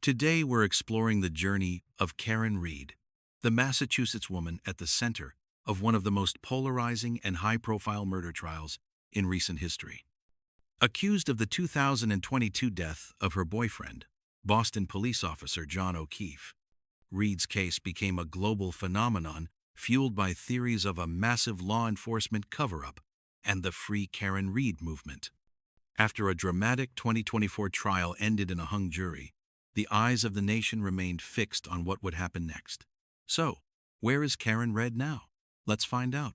Today we're exploring the journey of Karen Reed, the Massachusetts woman at the center of one of the most polarizing and high-profile murder trials in recent history. Accused of the 2022 death of her boyfriend, Boston police officer John O'Keefe, Reed's case became a global phenomenon fueled by theories of a massive law enforcement cover-up and the Free Karen Reed movement. After a dramatic 2024 trial ended in a hung jury, the eyes of the nation remained fixed on what would happen next. So, where is Karen Reed now? Let's find out.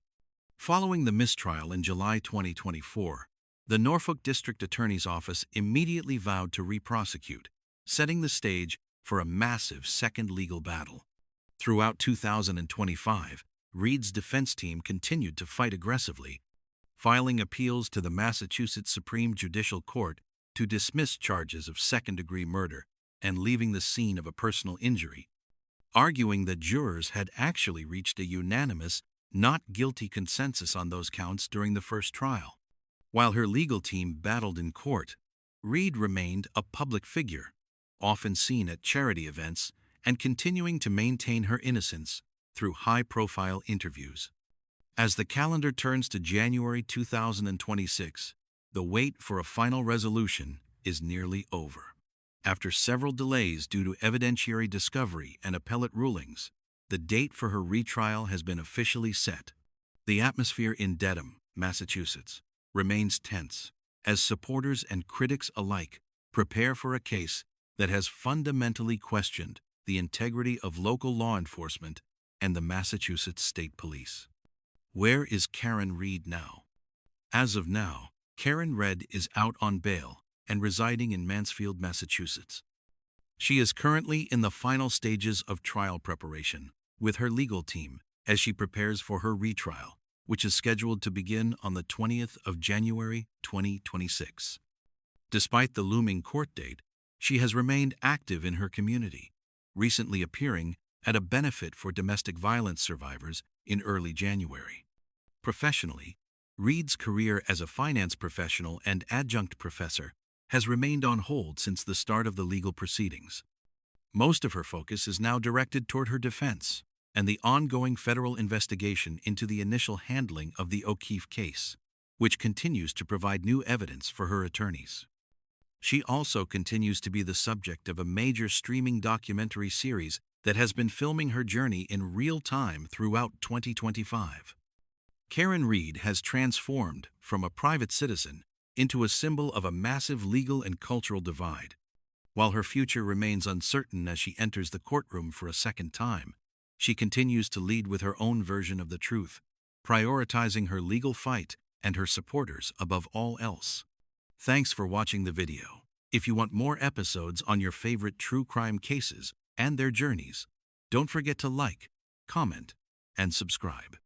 Following the mistrial in July 2024, the Norfolk District Attorney's Office immediately vowed to re-prosecute, setting the stage for a massive second legal battle. Throughout 2025, Reed's defense team continued to fight aggressively, filing appeals to the Massachusetts Supreme Judicial Court to dismiss charges of second-degree murder and leaving the scene of a personal injury, arguing that jurors had actually reached a unanimous not guilty consensus on those counts during the first trial. While her legal team battled in court, Reed remained a public figure, often seen at charity events and continuing to maintain her innocence through high-profile interviews. As the calendar turns to January 2026, the wait for a final resolution is nearly over. After several delays due to evidentiary discovery and appellate rulings, the date for her retrial has been officially set. The atmosphere in Dedham, Massachusetts, remains tense as supporters and critics alike prepare for a case that has fundamentally questioned the integrity of local law enforcement and the Massachusetts State Police. Where is Karen Reed now? As of now, Karen Reed is out on bail and residing in Mansfield, Massachusetts. She is currently in the final stages of trial preparation with her legal team as she prepares for her retrial, which is scheduled to begin on the 20th of January 2026. Despite the looming court date, she has remained active in her community, recently appearing at a benefit for domestic violence survivors in early January. Professionally, Reed's career as a finance professional and adjunct professor has remained on hold since the start of the legal proceedings. Most of her focus is now directed toward her defense and the ongoing federal investigation into the initial handling of the O'Keefe case, which continues to provide new evidence for her attorneys. She also continues to be the subject of a major streaming documentary series that has been filming her journey in real time throughout 2025. Karen Reed has transformed from a private citizen into a symbol of a massive legal and cultural divide. While her future remains uncertain as she enters the courtroom for a second time, she continues to lead with her own version of the truth, prioritizing her legal fight and her supporters above all else. Thanks for watching the video. If you want more episodes on your favorite true crime cases and their journeys, don't forget to like, comment, and subscribe.